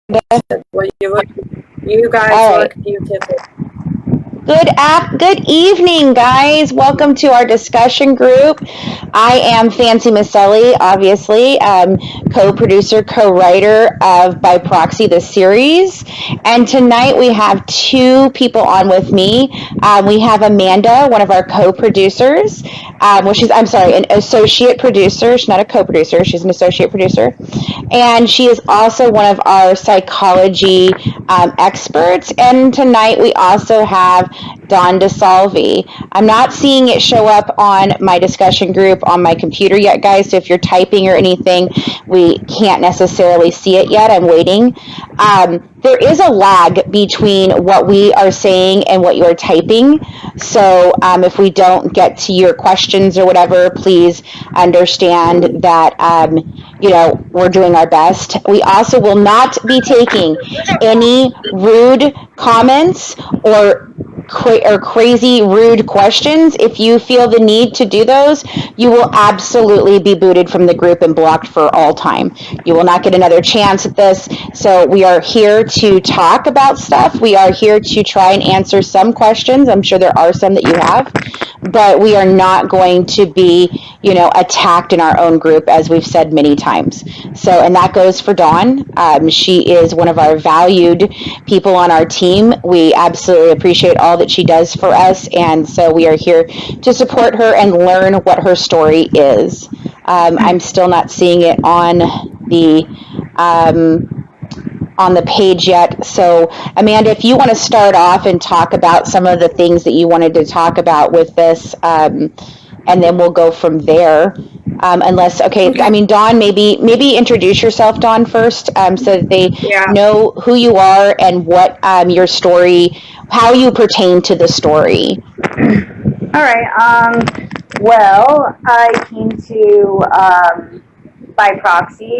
Well, you guys All look right. beautiful. Good evening, guys. Welcome to our discussion group. I am Fancy Maselli, obviously, co-producer, co-writer of By Proxy, the series. And tonight we have two people on with me. We have Amanda, one of our co-producers. I'm sorry, an associate producer. She's not a co-producer. She's an associate producer. And she is also one of our psychology experts. And tonight we also have Dawn DeSalvi. I'm not seeing it show up on my discussion group on my computer yet, guys. So if you're typing or anything, we can't necessarily see it yet. I'm waiting. There is a lag between what we are saying and what you're typing. So if we don't get to your questions or whatever, please understand that we're doing our best. We also will not be taking any rude comments or crazy rude questions. If you feel the need to do those, you will absolutely be booted from the group and blocked for all time. You will not get another chance at this. So we are here to talk about stuff. We are here to try and answer some questions. I'm sure there are some that you have, but we are not going to be, attacked in our own group, as we've said many times. So, and that goes for Dawn. She is one of our valued people on our team. We absolutely appreciate all that she does for us, and so we are here to support her and learn what her story is. I'm still not seeing it on the page yet. So, Amanda, if you want to start off and talk about some of the things that you wanted to talk about with this, and then we'll go from there. Dawn, maybe introduce yourself, Dawn, first, so that they know who you are and what your story, how you pertain to the story. All right. Well, I came to by proxy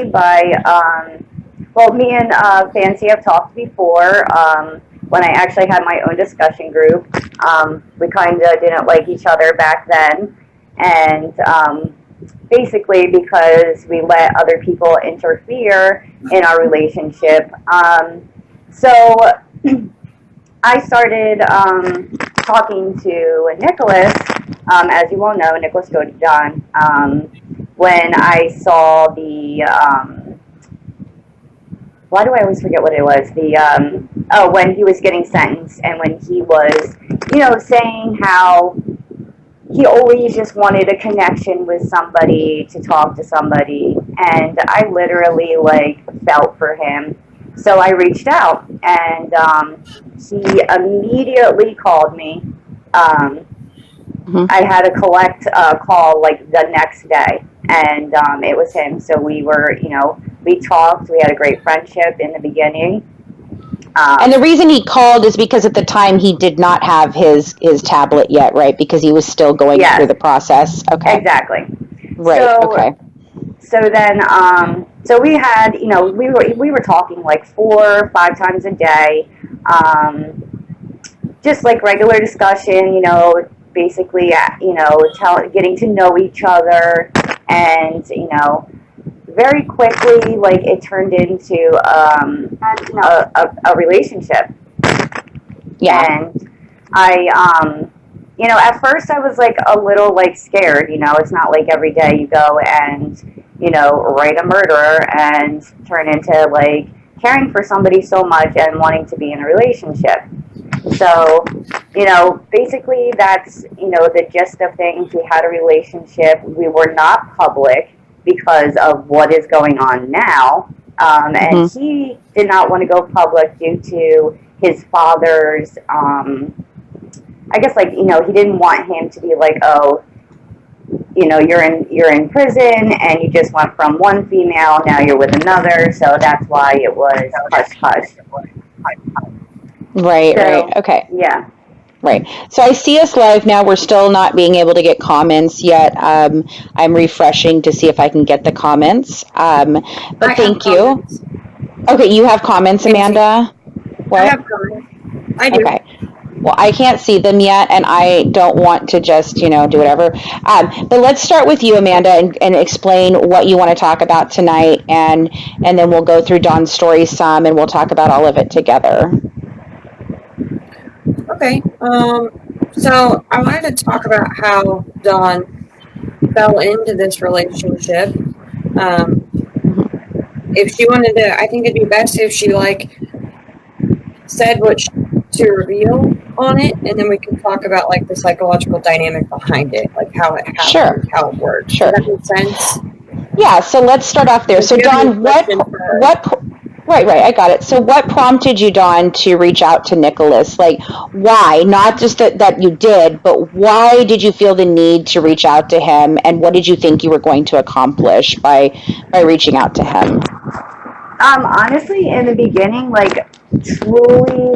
me and Fancy have talked before. When I actually had my own discussion group, we kind of didn't like each other back then, and basically because we let other people interfere in our relationship. So I started talking to Nicholas, as you all know, Nicholas Godejohn, when I saw why do I always forget what it was? When he was getting sentenced and when he was, saying how he always just wanted a connection with somebody, to talk to somebody, and I literally felt for him. So I reached out, and he immediately called me. I had to collect a call the next day, and it was him. So we were, we talked. We had a great friendship in the beginning. And the reason he called is because at the time he did not have his tablet yet, right? Because he was still going through the process. Okay. Exactly. Right. Okay. So then, so we had, we were talking 4 or 5 times a day, just regular discussion, basically, getting to know each other, and very quickly, it turned into a relationship. Yeah. And I, at first I was a little scared. It's not every day you go and write a murderer and turn into caring for somebody so much and wanting to be in a relationship. So, basically that's, the gist of things. We had a relationship. We were not public because of what is going on now. And he did not want to go public due to his father's, I guess he didn't want him to be you're in prison and you just went from one female, now you're with another. So that's why it was hush hush. Right, right. Okay. Yeah. Right. So I see us live now. We're still not being able to get comments yet. I'm refreshing to see if I can get the comments. But thank you. Okay, you have comments, Amanda? What? I have comments. I do. Okay. Well, I can't see them yet, and I don't want to just, do whatever. But let's start with you, Amanda, and explain what you want to talk about tonight, and then we'll go through Dawn's story some, and we'll talk about all of it together. Okay. So I wanted to talk about how Dawn fell into this relationship. If she wanted to, I think it'd be best if she said what to reveal on it, and then we can talk about the psychological dynamic behind it, how it happened, Sure. how it works. Sure. Does that make sense? Yeah. So let's start off there. So Dawn, what? Right, I got it. So what prompted you, Dawn, to reach out to Nicholas? Why? Not just that you did, but why did you feel the need to reach out to him, and what did you think you were going to accomplish by reaching out to him? Honestly, in the beginning, truly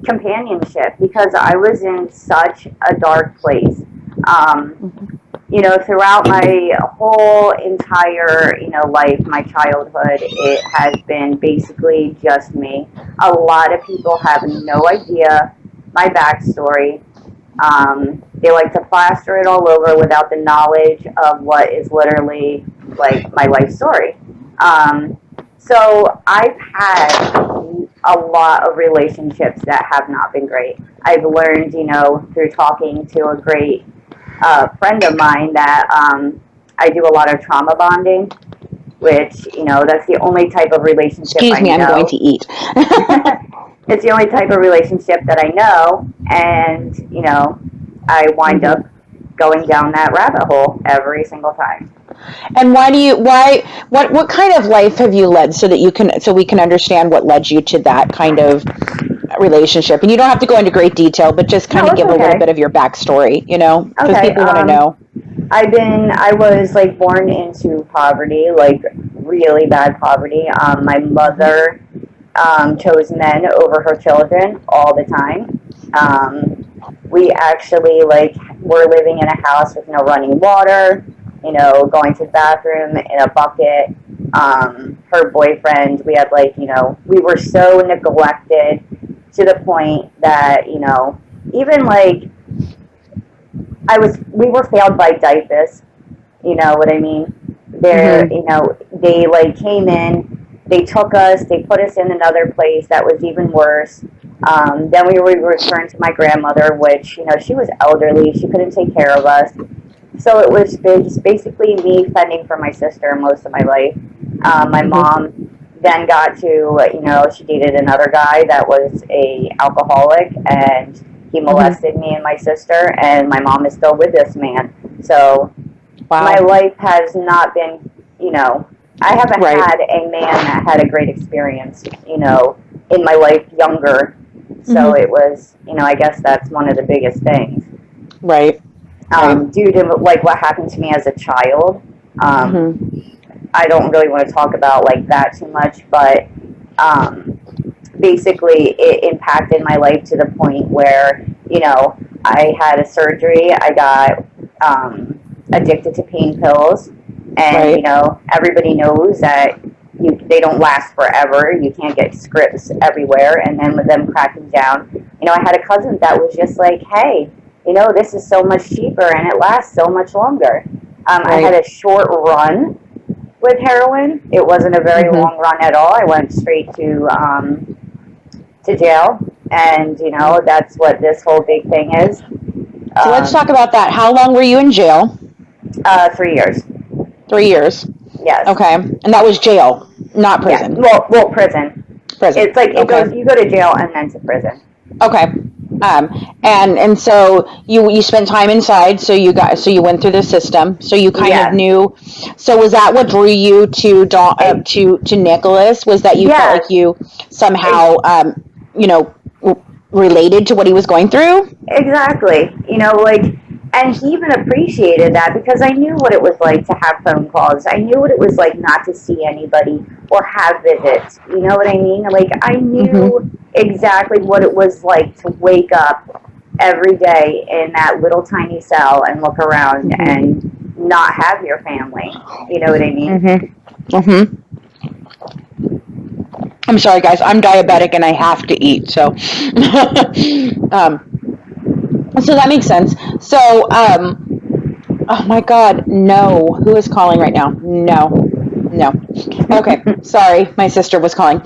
companionship, because I was in such a dark place. Throughout my whole entire, life, my childhood, it has been basically just me. A lot of people have no idea my backstory. They like to plaster it all over without the knowledge of what is literally my life story. So I've had a lot of relationships that have not been great. I've learned, through talking to a great friend of mine that I do a lot of trauma bonding, which, that's the only type of relationship Excuse me, I know. I'm going to eat. It's the only type of relationship that I know, and, I wind up going down that rabbit hole every single time. And what kind of life have you led so we can understand what led you to that kind of relationship? And you don't have to go into great detail, but just kind of give a little bit of your backstory, because people want to know. I was born into poverty, really bad poverty. My mother chose men over her children all the time. We actually were living in a house with no running water, going to the bathroom in a bucket. Her boyfriend, we had we were so neglected to the point that, even we were failed by diapers, you know what I mean? They're, they came in, they took us, they put us in another place that was even worse. Then we were returned to my grandmother, which, she was elderly, she couldn't take care of us. So it was basically me fending for my sister most of my life. My mom then got to, she dated another guy that was a alcoholic, and he molested me and my sister, and my mom is still with this man. So my life has not been, I haven't had a man that had a great experience, in my life younger. So it was, I guess that's one of the biggest things. Right. Due to what happened to me as a child. I don't really want to talk about that too much, but basically it impacted my life to the point where, I had a surgery, I got addicted to pain pills, and everybody knows that they don't last forever. You can't get scripts everywhere, and then with them cracking down, I had a cousin that was just hey, this is so much cheaper and it lasts so much longer. I had a short run with heroin. It wasn't a very long run at all. I went straight to jail, and that's what this whole big thing is. So let's talk about that. How long were you in jail? 3 years. 3 years. Yes. Okay, and that was jail, not prison. Yeah. Well, prison. Prison. It's you go to jail and then to prison. Okay. And so you spent time inside, so you went through the system, so you kind of knew. So was that what drew you to Nicholas? Was that you felt like you somehow related to what he was going through? Exactly. And he even appreciated that, because I knew what it was like to have phone calls. I knew what it was like not to see anybody or have visits. You know what I mean? I knew exactly what it was like to wake up every day in that little tiny cell and look around and not have your family. You know what I mean? I'm sorry, guys. I'm diabetic and I have to eat. So, so that makes sense. So, oh my God, no. Who is calling right now? No, no. Okay, sorry. My sister was calling.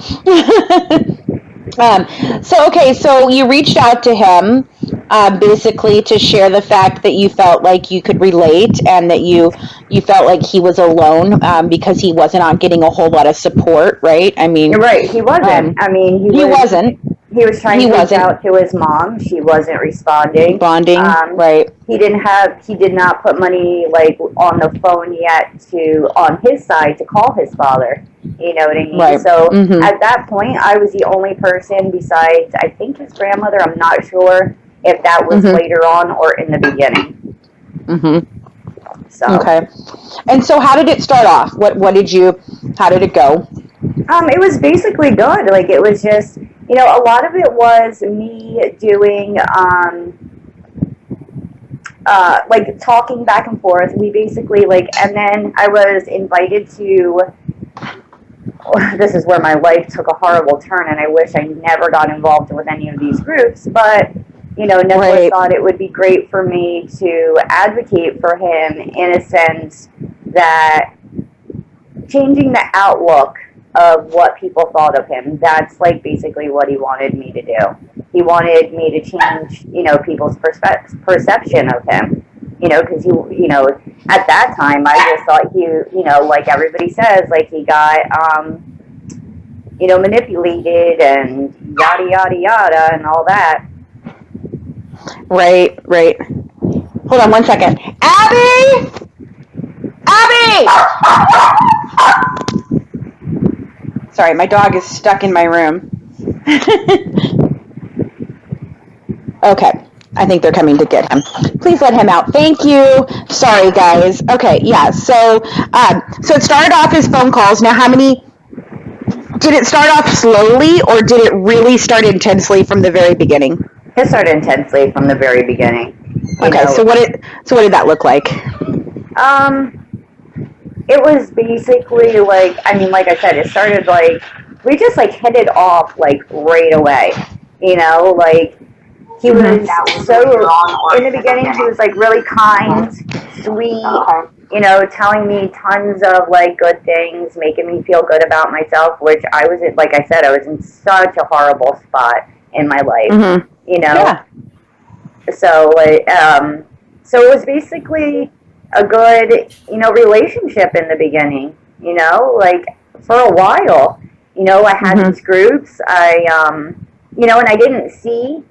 So you reached out to him, basically to share the fact that you felt like you could relate and that you felt like he was alone, because he wasn't on getting a whole lot of support, right? I mean, You're right. He wasn't. I mean, he wasn't. He was trying to reach out to his mom. She wasn't responding. Bonding, right? He did not put money like on the phone yet on his side to call his father. You know what I mean? Right. So at that point, I was the only person besides, I think, his grandmother. I'm not sure if that was later on or in the beginning. So. Okay. And so how did it start off? How did it go? It was basically good. Like, it was just, a lot of it was me doing, like, talking back and forth. We basically, and then I was invited to, this is where my life took a horrible turn, and I wish I never got involved with any of these groups, but, Nicholas thought it would be great for me to advocate for him in a sense that changing the outlook of what people thought of him. That's basically what he wanted me to do. He wanted me to change, people's perception of him. Because at that time I just thought he, like everybody says, he got, manipulated and yada yada yada and all that. Right. Hold on one second. Abby! Sorry, my dog is stuck in my room. Okay, I think they're coming to get him. Please let him out. Thank you. Sorry, guys. Okay, yeah. So it started off as phone calls. Now, did it start off slowly, or did it really start intensely from the very beginning? It started intensely from the very beginning. Okay, so what did that look like? It was basically like I said, it started we just hit it off right away. He was in the beginning he was really kind, sweet, telling me tons of good things, making me feel good about myself, which I was I was in such a horrible spot in my life. Yeah. So so it was basically a good, relationship in the beginning, for a while, I had these groups, and I didn't see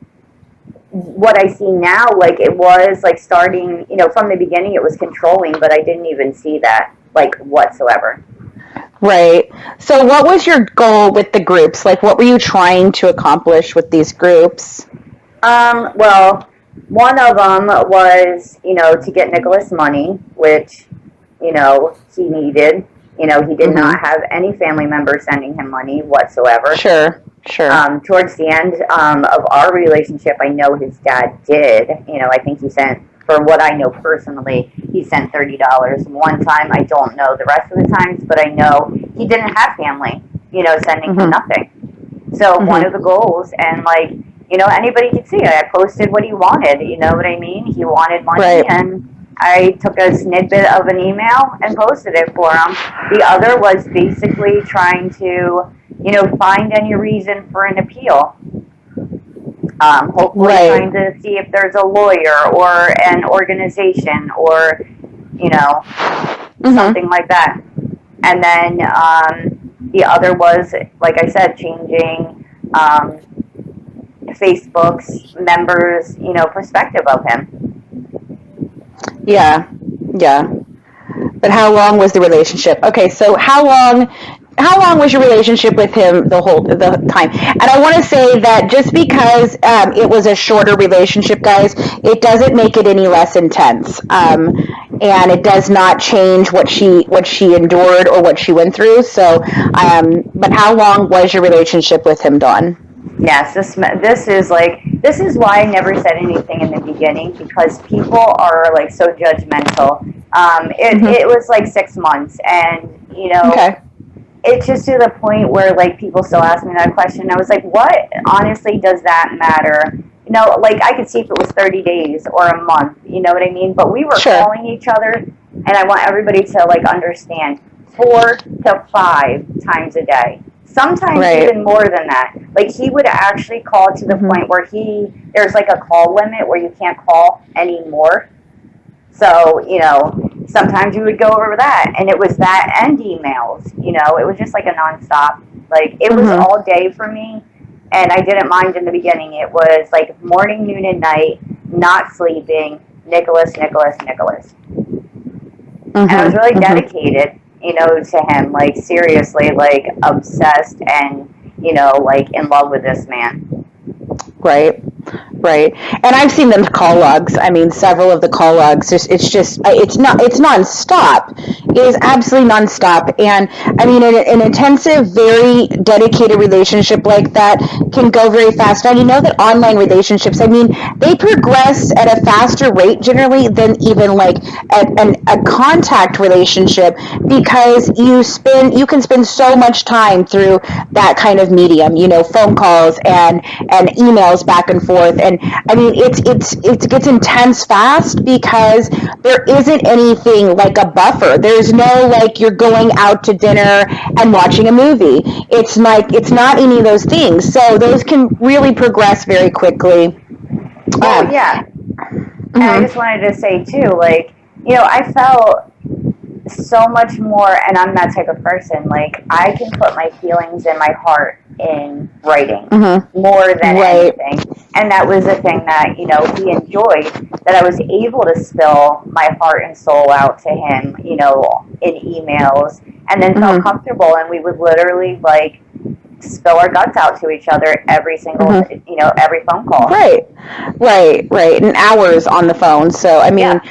what I see now. It was starting, from the beginning it was controlling, but I didn't even see that whatsoever. Right. So what was your goal with the groups? What were you trying to accomplish with these groups? Well, one of them was, to get Nicholas money, which, he needed. He did not have any family members sending him money whatsoever. Sure. Towards the end of our relationship, I know his dad did. I think he sent, for what I know personally, he sent $30 one time. I don't know the rest of the times, but I know he didn't have family, sending him nothing. So one of the goals, and anybody could see it. I posted what he wanted, you know what I mean? He wanted money, and I took a snippet of an email and posted it for him. The other was basically trying to, find any reason for an appeal. Hopefully trying to see if there's a lawyer or an organization or, something like that. And then the other was, like I said, changing Facebook's members, perspective of him. Yeah. But how long was the relationship? Okay, so how long was your relationship with him the time? And I want to say that just because it was a shorter relationship, guys, it doesn't make it any less intense. And it does not change what she endured or what she went through. So, but how long was your relationship with him, Dawn? Yes, this is why I never said anything in the beginning, because people are so judgmental. It was 6 months, and Okay. it's just to the point where like people still ask me that question. I was like, what honestly does that matter? You know, like I could see if it was 30 days or a month, you know what I mean? But we were Sure. calling each other, and I want everybody to like understand 4 to 5 times a day. Sometimes Right. even more than that. Like he would actually call to the point where there's like a call limit where you can't call anymore. So, you know, sometimes you would go over that, and it was that and emails, you know, it was just like a nonstop. Like, it was all day for me, and I didn't mind in the beginning. It was like morning, noon, and night, not sleeping, Nicholas. And I was really dedicated, you know, to him, like, seriously, like, obsessed and, you know, like, in love with this man. Right. And I've seen them call logs. I mean, several of the call logs. It's nonstop. It is absolutely nonstop. And I mean, an intensive, very dedicated relationship like that can go very fast. And you know that online relationships, I mean, they progress at a faster rate generally than even like a contact relationship, because you can spend so much time through that kind of medium, you know, phone calls and emails back and forth. And I mean, it gets intense fast because there isn't anything like a buffer. There's no like you're going out to dinner and watching a movie. It's not any of those things. So those can really progress very quickly. Oh, yeah. And I just wanted to say too, like, you know, I felt so much more, and I'm that type of person, like, I can put my feelings and my heart in writing more than anything. And that was the thing that, you know, he enjoyed, that I was able to spill my heart and soul out to him, you know, in emails, and then felt comfortable, and we would literally, like, spill our guts out to each other every single, you know, every phone call. Right. And hours on the phone. So, I mean,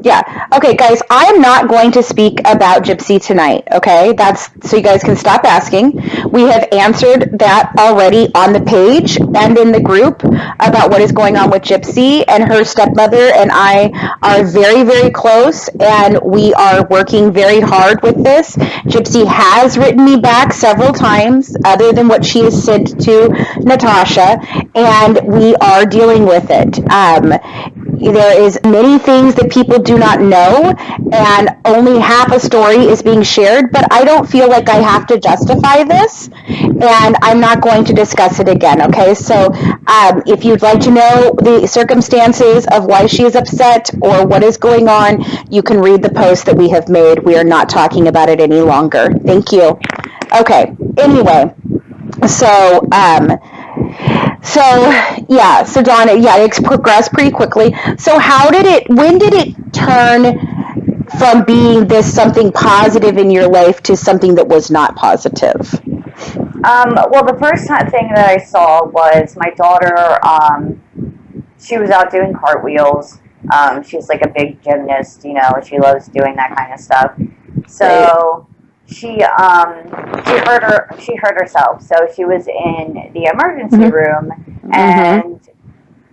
yeah. Okay, guys, I am not going to speak about Gypsy tonight, okay? That's so you guys can stop asking. We have answered that already on the page and in the group about what is going on with Gypsy, and her stepmother and I are very, very close, and we are working very hard with this. Gypsy has written me back several times, other than what she has sent to Natasha, and we are dealing with it. There is many things that people do not know, and only half a story is being shared, but I don't feel like I have to justify this, and I'm not going to discuss it again, okay? So if you'd like to know the circumstances of why she is upset or what is going on, you can read the post that we have made. We are not talking about it any longer. Thank you. Okay, anyway, so Donna, it's progressed pretty quickly. So when did it turn from being this something positive in your life to something that was not positive? Well, the first thing that I saw was my daughter, she was out doing cartwheels. She's like a big gymnast, you know, she loves doing that kind of stuff. So she hurt herself. So she was in the emergency room, and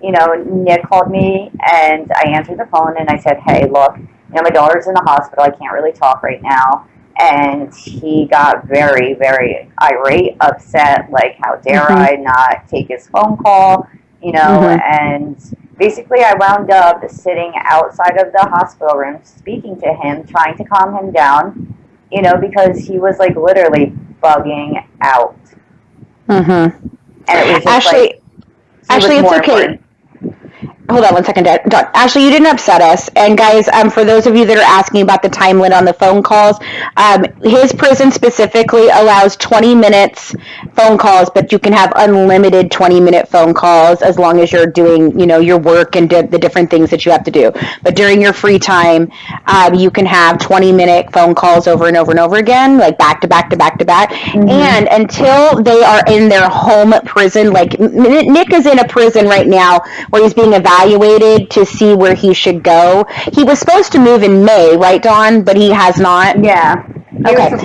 you know, Nick called me, and I answered the phone, and I said, hey, look, you know, my daughter's in the hospital. I can't really talk right now. And he got very, very irate, upset, like, how dare I not take his phone call, you know, and basically I wound up sitting outside of the hospital room, speaking to him, trying to calm him down, you know, because he was, like, literally bugging out. And it was just, Ashley, it's okay. Important. Hold on one second, Dawn. Ashley, you didn't upset us. And guys, for those of you that are asking about the time limit on the phone calls, his prison specifically allows 20 minutes phone calls, but you can have unlimited 20-minute phone calls as long as you're doing, you know, your work and the different things that you have to do. But during your free time, you can have 20-minute phone calls over and over and over again, like back to back to back to back. And until they are in their home prison, like Nick is in a prison right now where he's being evaluated to see where he should go. He was supposed to move in May, right, Dawn? But he has not. Yeah. Okay.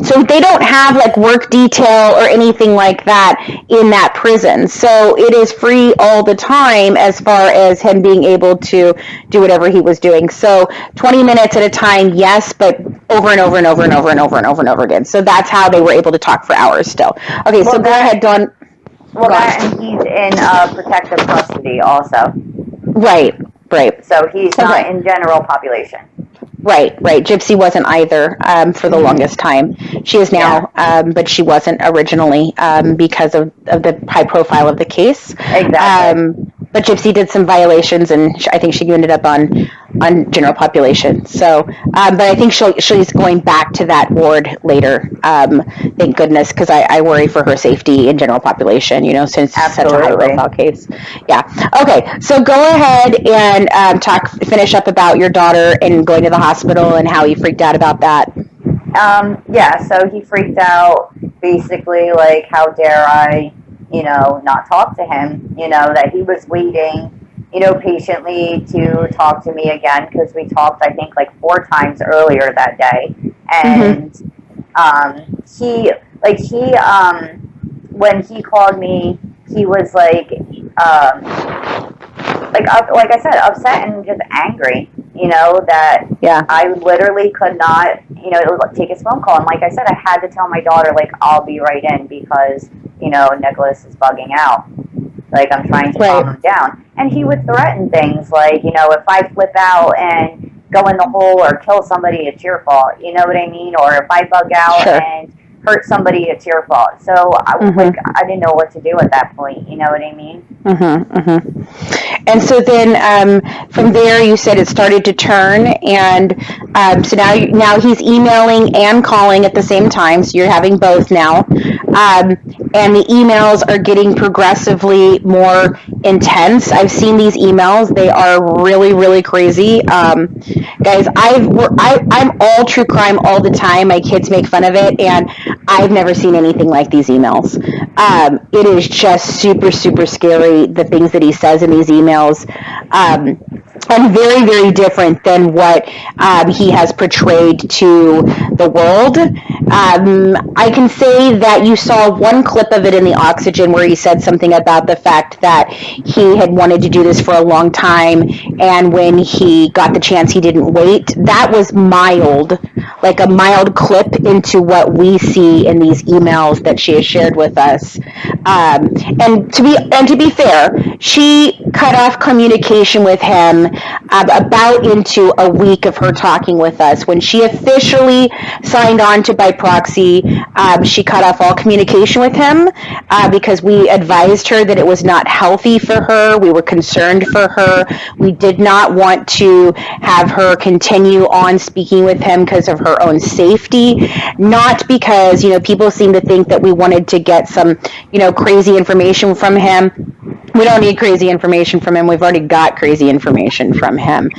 So they don't have like work detail or anything like that in that prison. So it is free all the time as far as him being able to do whatever he was doing. So 20 minutes at a time, yes, but over and over and over and over and over and over and over again. So that's how they were able to talk for hours still. Okay, so go ahead, Dawn. Well, and he's in protective custody also. Right. So he's not in general population. Right. Gypsy wasn't either for the longest time. She is now, but she wasn't originally because of the high profile of the case. Exactly. But Gypsy did some violations, and I think she ended up on general population. So, but I think she's going back to that ward later. Thank goodness, because I worry for her safety in general population. Since it's such a high profile case. Yeah. Okay. So go ahead and finish up about your daughter and going to the hospital and how you freaked out about that. Yeah. So he freaked out, basically, like, how dare I, not talk to him, that he was waiting, patiently to talk to me again, because we talked, I think, like 4 times earlier that day. And when he called me, he was like I said, upset and just angry, that I literally could not, take his phone call. And like I said, I had to tell my daughter, like, I'll be right in because, Nicholas is bugging out. Like, I'm trying to calm him down. And he would threaten things like, if I flip out and go in the hole or kill somebody, it's your fault. You know what I mean? Or if I bug out and hurt somebody, it's your fault. So I didn't know what to do at that point. You know what I mean? And so then from there, you said it started to turn, and so now he's emailing and calling at the same time. So you're having both now, and the emails are getting progressively more intense. I've seen these emails; they are really, really crazy, guys. I'm all true crime all the time. My kids make fun of it, and I've never seen anything like these emails. It is just super, super scary, the things that he says in these emails, and very, very different than what he has portrayed to the world. I can say that you saw one clip of it in the Oxygen where he said something about the fact that he had wanted to do this for a long time, and when he got the chance, he didn't wait. That was mild, like a mild clip into what we see in these emails that she has shared with us. And to be fair, she cut off communication with him about into a week of her talking with us. When she officially signed on to by proxy, she cut off all communication with him because we advised her that it was not healthy for her. We were concerned for her. We did not want to have her continue on speaking with him because of her own safety, not because, people seem to think that we wanted to get some, crazy information from him. We don't need crazy information from him. We've already got crazy information from him,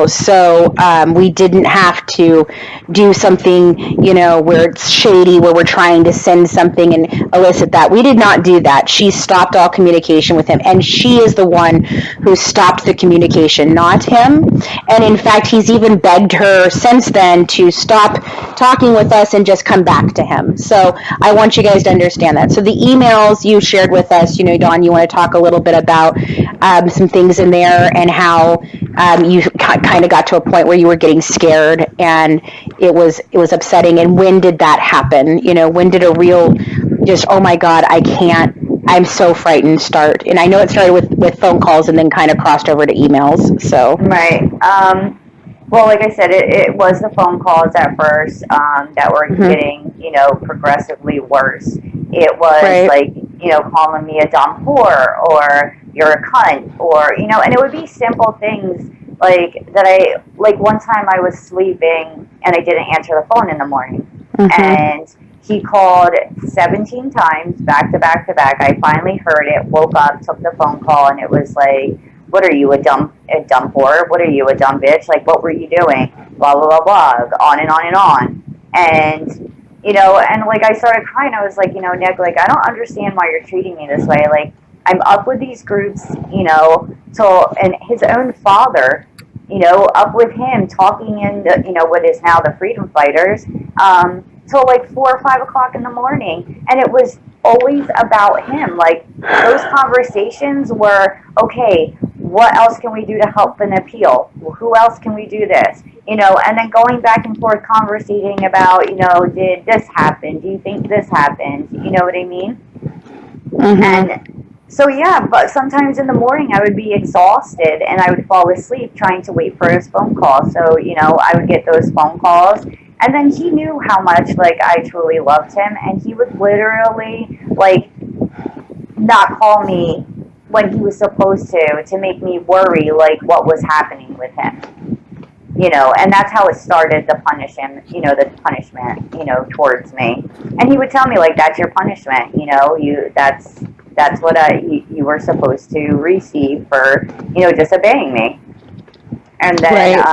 so we didn't have to do something, where it's shady, where we're trying to send something and elicit that. We did not do that. She stopped all communication with him, and she is the one who stopped the communication, not him. And in fact, he's even begged her since then to stop talking with us and just come back to him. So I want you guys to understand that. So the emails you shared with us, Dawn, you want to talk a little bit about some things in there and how you kind of got to a point where you were getting scared and it was upsetting. And when did that happen? When did a real just, oh my God, I'm so frightened start? And I know it started with phone calls and then kind of crossed over to emails. So right. Well, like I said, it was the phone calls at first that were getting, progressively worse. It was like, calling me a dumb whore or you're a cunt or, and it would be simple things like that. One time I was sleeping and I didn't answer the phone in the morning. And he called 17 times back to back to back. I finally heard it, woke up, took the phone call, and it was like, what are you, a dumb whore? What are you, a dumb bitch? Like, what were you doing? Blah, blah, blah, blah, on and on and on. And, and like I started crying. I was like, Nick, like, I don't understand why you're treating me this way. Like, I'm up with these groups, and his own father, up with him talking in the, what is now the Freedom Fighters, till like 4 or 5 o'clock in the morning. And it was always about him. Like, those conversations were, okay, what else can we do to help an appeal? Who else can we do this? and then going back and forth conversating about, did this happen? Do you think this happened? You know what I mean? Mm-hmm. And so, yeah, but sometimes in the morning I would be exhausted and I would fall asleep trying to wait for his phone call. So, I would get those phone calls. And then he knew how much, I truly loved him. And he would literally, not call me when he was supposed to make me worry, what was happening with him. And that's how it started, the punishment, towards me. And he would tell me, that's your punishment, that's what you were supposed to receive for, disobeying me. And then,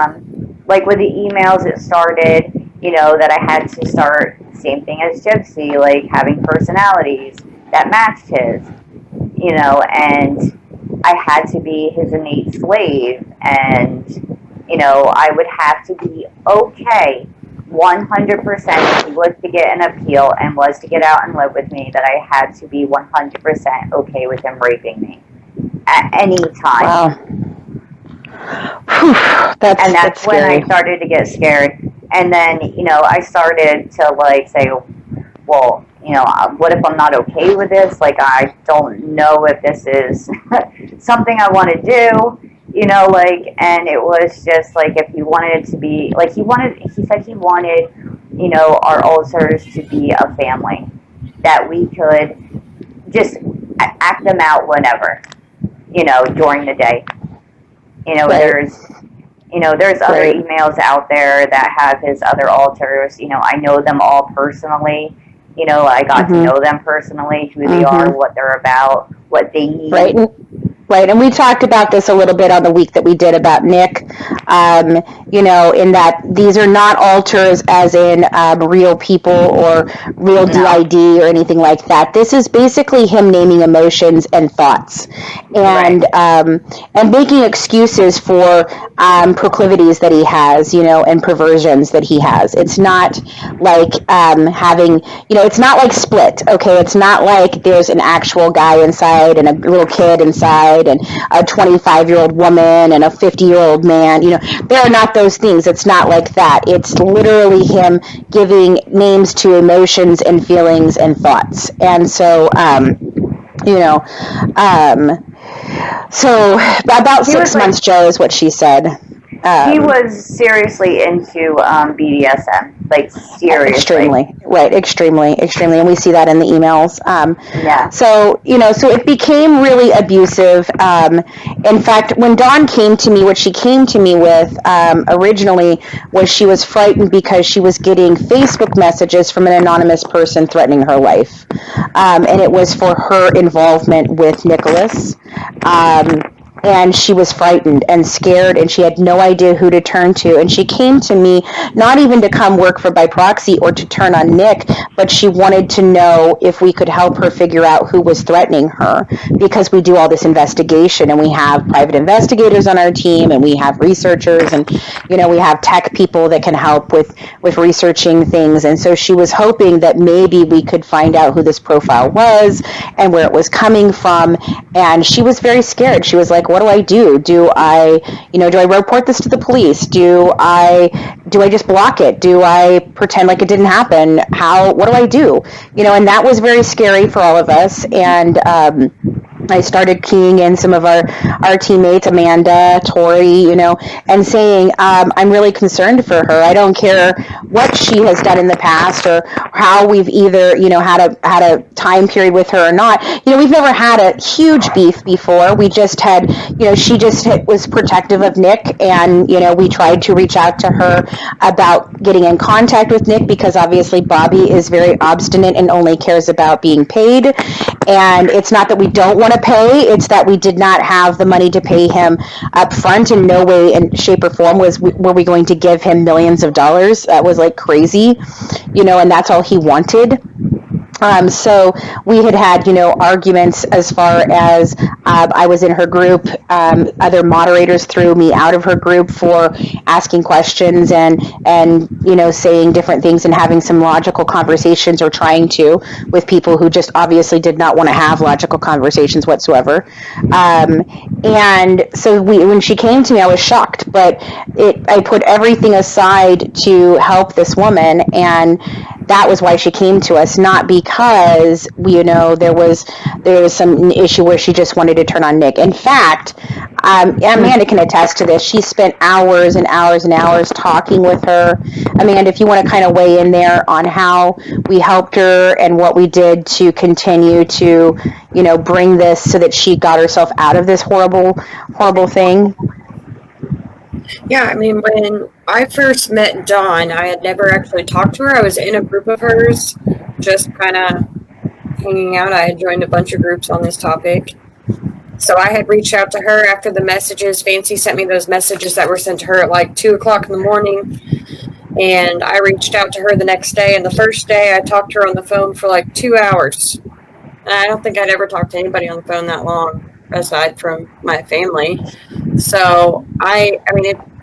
Right. With the emails, it started, that I had to start, same thing as Gypsy, having personalities that matched his, and I had to be his innate slave, and I would have to be okay 100% if he was to get an appeal and was to get out and live with me, that I had to be 100% okay with him raping me at any time. Wow. That's when I started to get scared. And then, I started to say, well, what if I'm not okay with this? I don't know if this is something I want to do. And it was just if he wanted it to be, he said he wanted, our altars to be a family, that we could just act them out whenever, during the day. Right. There's other emails out there that have his other altars. I know them all personally. I got to know them personally, who they are, what they're about, what they need. Right, and we talked about this a little bit on the week that we did about Nick, in that these are not altars as in real people or real DeeDee or anything like that. This is basically him naming emotions and thoughts, and making excuses for proclivities that he has, and perversions that he has. It's not like having, it's not like Split, okay? It's not like there's an actual guy inside and a little kid inside and a 25-year-old woman and a 50-year-old man. There are not those things. It's not like that. It's literally him giving names to emotions and feelings and thoughts. And so, so about 6 months, Joe, is what she said. He was seriously into BDSM, seriously. Extremely, and we see that in the emails. So it became really abusive. In fact, when Dawn came to me, what she came to me with originally was she was frightened because she was getting Facebook messages from an anonymous person threatening her life, and it was for her involvement with Nicholas. And she was frightened and scared, and she had no idea who to turn to. And she came to me, not even to come work for By Proxy or to turn on Nick, but she wanted to know if we could help her figure out who was threatening her, because we do all this investigation, and we have private investigators on our team, and we have researchers, and we have tech people that can help with researching things. And so she was hoping that maybe we could find out who this profile was and where it was coming from. And she was very scared. She was like, what do I do? Do I report this to the police? Do I just block it? Do I pretend like it didn't happen? What do I do? And that was very scary for all of us. And I started keying in some of our teammates, Amanda, Tori, and saying, I'm really concerned for her. I don't care what she has done in the past or how we've either, had a time period with her or not. We've never had a huge beef before. We just had, she just was protective of Nick, and, we tried to reach out to her about getting in contact with Nick, because obviously Bobby is very obstinate and only cares about being paid. And it's not that we don't want to pay, it's that we did not have the money to pay him up front. In no way in shape or form were we going to give him millions of dollars. That was like crazy, and that's all he wanted. So we had arguments as far as I was in her group. Other moderators threw me out of her group for asking questions and saying different things and having some logical conversations, or trying to, with people who just obviously did not want to have logical conversations whatsoever. And so when she came to me, I was shocked, but I put everything aside to help this woman, and that was why she came to us, not because there was some issue where she just wanted to turn on Nick. In fact, Amanda can attest to this. She spent hours and hours and hours talking with her. Amanda, if you want to kind of weigh in there on how we helped her and what we did to continue to bring this so that she got herself out of this horrible thing. Yeah, I mean, when I first met Dawn, I had never actually talked to her. I was in a group of hers, just kind of hanging out. I had joined a bunch of groups on this topic. So I had reached out to her after the messages. Fancy sent me those messages that were sent to her at like 2 o'clock in the morning. And I reached out to her the next day. And the first day I talked to her on the phone for like 2 hours. And I don't think I'd ever talked to anybody on the phone that long, aside from my family. So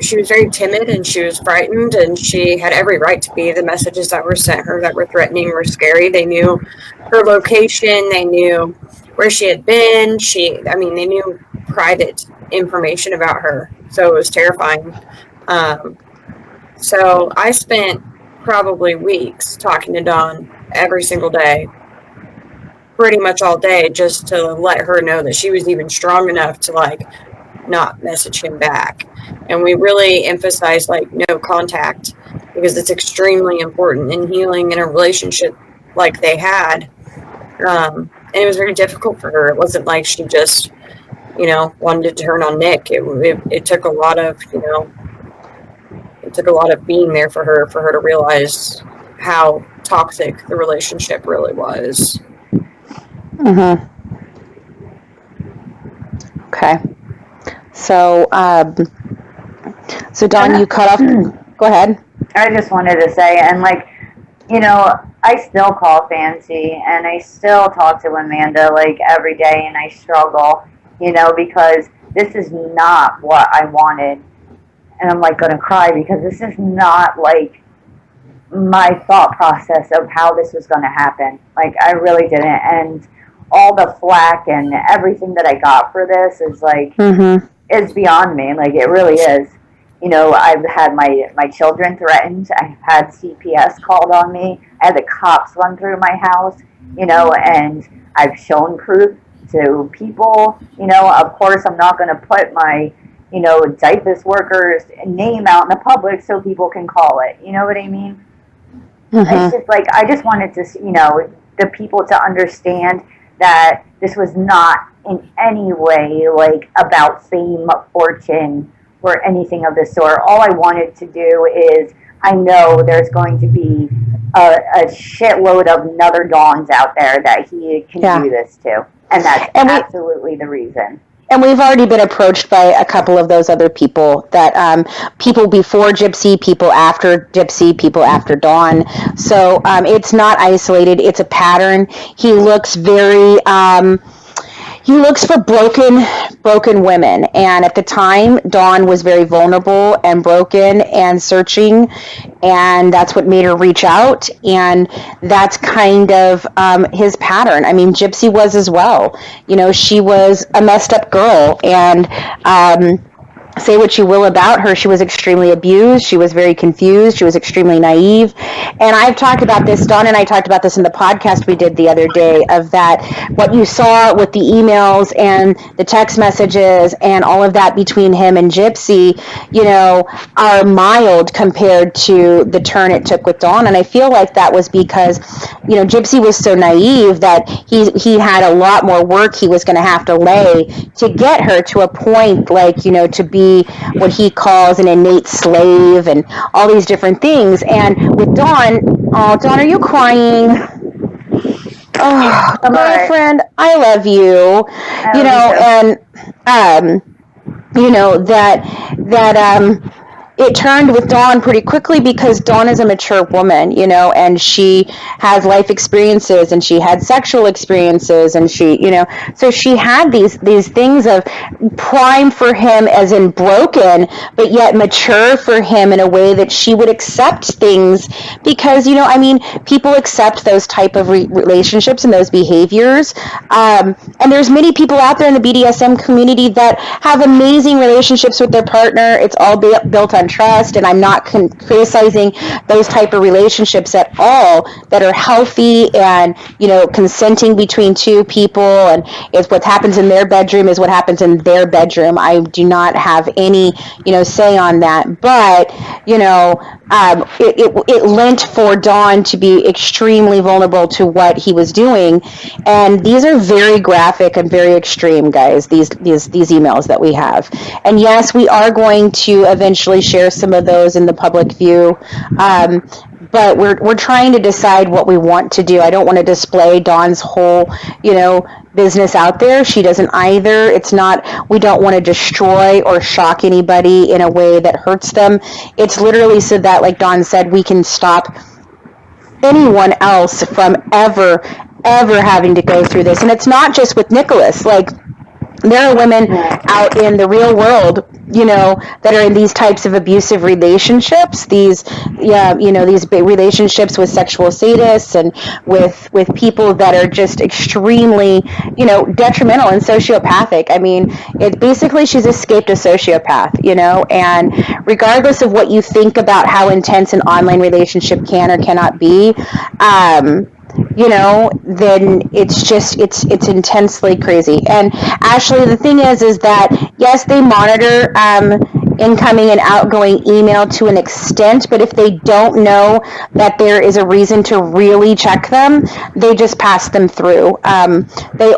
she was very timid and she was frightened, and she had every right to be. The messages that were sent her that were threatening were scary. They knew her location. They knew where she had been. They knew private information about her. So it was terrifying. So I spent probably weeks talking to Dawn every single day, pretty much all day, just to let her know that she was even strong enough to not message him back. And we really emphasized no contact, because it's extremely important in healing in a relationship like they had. And it was very difficult for her. It wasn't like she just wanted to turn on Nick. It took a lot of being there for her to realize how toxic the relationship really was. Mm-hmm. Okay. So, Dawn, you cut off. Go ahead. I just wanted to say, and I still call Fancy, and I still talk to Amanda every day, and I struggle, because this is not what I wanted. And I'm gonna cry, because this is not my thought process of how this was gonna happen. I really didn't. And all the flack and everything that I got for this is is beyond me. It really is. I've had my children threatened. I've had CPS called on me. I had the cops run through my house, and I've shown proof to people. Of course, I'm not going to put my, DIPUS workers' name out in the public so people can call it. You know what I mean? Mm-hmm. It's just I just wanted to, the people to understand that this was not in any way about fame, fortune, or anything of the sort. All I wanted to do is, I know there's going to be a shitload of another Dawns out there that he can do this to. And that's absolutely the reason. And we've already been approached by a couple of those other people, that people before Gypsy, people after Gypsy, people after Dawn. So it's not isolated. It's a pattern. He looks he looks for broken women. And at the time, Dawn was very vulnerable and broken and searching. And that's what made her reach out. And that's kind of his pattern. I mean, Gypsy was as well. She was a messed up girl. And say what you will about her, she was extremely abused. She was very confused. She was extremely naive. And I've talked about this, Dawn and I talked about this in the podcast we did the other day, of that what you saw with the emails and the text messages and all of that between him and Gypsy, are mild compared to the turn it took with Dawn. And I feel like that was because, Gypsy was so naive that he had a lot more work he was going to have to lay to get her to a point to be what he calls an innate slave and all these different things. And with Dawn, Dawn, are you crying? Oh, girlfriend, I love you. And that it turned with Dawn pretty quickly because Dawn is a mature woman, you know, and she has life experiences and she had sexual experiences and she, you know, so she had these things of prime for him as in broken, but yet mature for him in a way that she would accept things because, you know, I mean, people accept those type of relationships and those behaviors. And there's many people out there in the BDSM community that have amazing relationships with their partner. It's all built on trust, and I'm not criticizing those type of relationships at all that are healthy and, you know, consenting between two people, and if what happens in their bedroom is what happens in their bedroom. I do not have any, you know, say on that, but, you know, it lent for Dawn to be extremely vulnerable to what he was doing, and these are very graphic and very extreme, guys. These emails that we have, and yes, we are going to eventually share some of those in the public view. But we're trying to decide what we want to do. I don't want to display Dawn's whole, you know, business out there. She doesn't either. It's not, we don't want to destroy or shock anybody in a way that hurts them. It's literally so that, like Dawn said, we can stop anyone else from ever having to go through this. And it's not just with Nicholas. Like, there are women out in the real world, you know, that are in these types of abusive relationships, these relationships with sexual sadists and with people that are just extremely, you know, detrimental and sociopathic. I mean, it basically, she's escaped a sociopath, you know, and regardless of what you think about how intense an online relationship can or cannot be, you know, then it's just, it's intensely crazy. And Ashley, the thing is that, yes, they monitor incoming and outgoing email to an extent, but if they don't know that there is a reason to really check them, they just pass them through.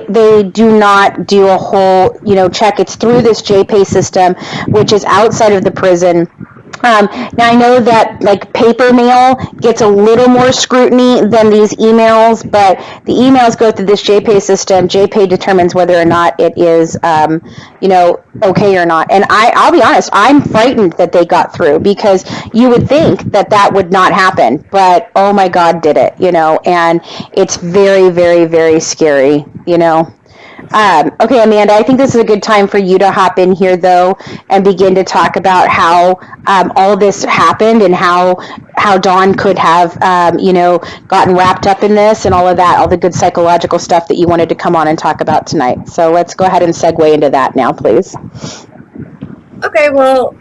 They do not do a whole, you know, check. It's through this JPay system, which is outside of the prison. Now, I know that, like, paper mail gets a little more scrutiny than these emails, but the emails go through this JPay system. JPay determines whether or not it is, you know, okay or not. And I'll be honest, I'm frightened that they got through, because you would think that that would not happen, but oh my God, did it, you know, and it's very, very, very scary, you know. Okay, Amanda, I think this is a good time for you to hop in here, though, and begin to talk about how all this happened and how Dawn could have, you know, gotten wrapped up in this and all of that, all the good psychological stuff that you wanted to come on and talk about tonight. So let's go ahead and segue into that now, please. Okay, well,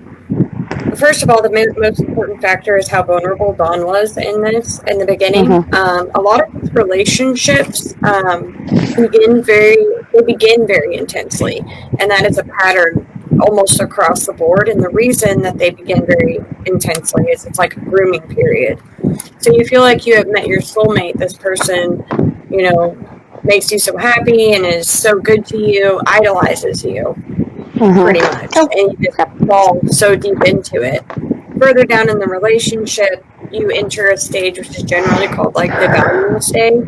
first of all, the most important factor is how vulnerable Dawn was in this in the beginning. A lot of these relationships begin very intensely, and that is a pattern almost across the board. And the reason that they begin very intensely is it's like a grooming period. So you feel like you have met your soulmate. This person, you know, makes you so happy and is so good to you, idolizes you. Pretty much, and you just fall so deep into it. Further down in the relationship, you enter a stage which is generally called like the valuing stage,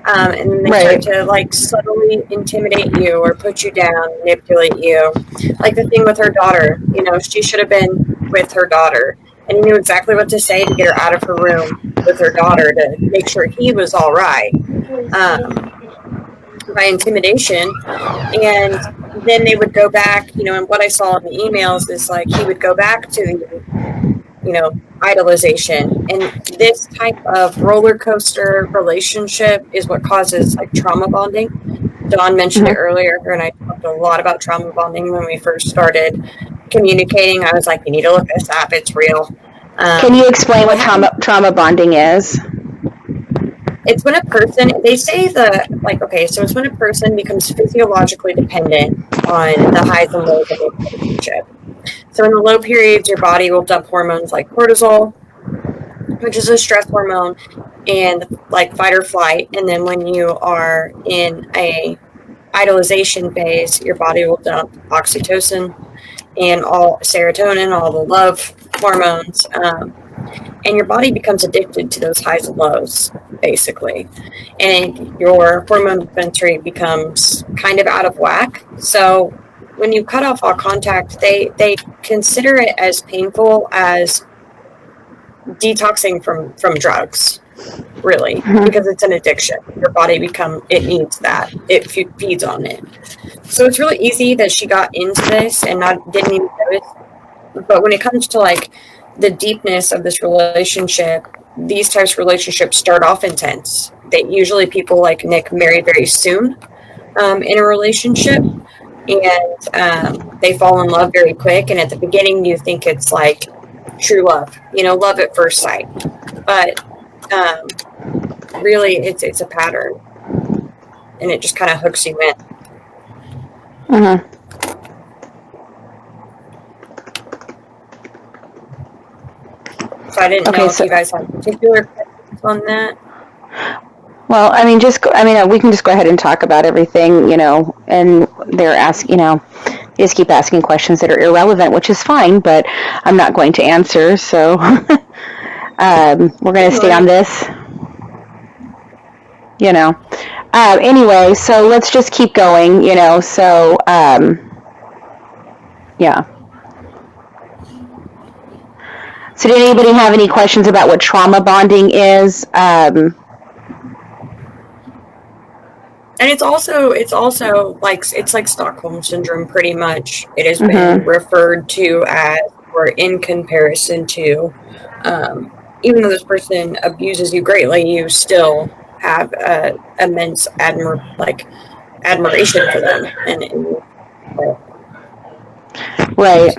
and then they start to like subtly intimidate you or put you down, manipulate you. Like the thing with her daughter, you know, she should have been with her daughter, and he knew exactly what to say to get her out of her room with her daughter to make sure he was all right. By intimidation, and then they would go back, you know, and what I saw in the emails is like he would go back to the, you know, idolization, and this type of roller coaster relationship is what causes like trauma bonding. Dawn mentioned it earlier, and I talked a lot about trauma bonding when we first started communicating. I was like, you need to look this up, it's real. Can you explain what trauma bonding is? It's when a person, they say that, like, okay, so it's when a person becomes physiologically dependent on the highs and lows of a relationship. So in the low periods, your body will dump hormones like cortisol, which is a stress hormone, and like fight or flight. And then when you are in a idolization phase, your body will dump oxytocin and all serotonin, all the love hormones. And your body becomes addicted to those highs and lows, basically. And your hormone inventory becomes kind of out of whack. So when you cut off all contact, they consider it as painful as detoxing from drugs, really, because it's an addiction. Your body it needs that. It feeds on it. So it's really easy that she got into this and didn't even notice. But when it comes to like the deepness of this relationship, these types of relationships start off intense. Usually people like Nick marry very soon in a relationship, and they fall in love very quick. And at the beginning, you think it's like true love, love at first sight. But really, it's a pattern, and it just kind of hooks you in. Mm-hmm. So I didn't know if you guys had particular questions on that. Well, I mean, we can just go ahead and talk about everything, and they're asking, just keep asking questions that are irrelevant, which is fine, but I'm not going to answer, so we're going to stay on this, Anyway, so let's just keep going, so, yeah. So did anybody have any questions about what trauma bonding is? And it's also like Stockholm syndrome, pretty much. It has been referred to as, or in comparison to, even though this person abuses you greatly, you still have immense admiration for them. Right,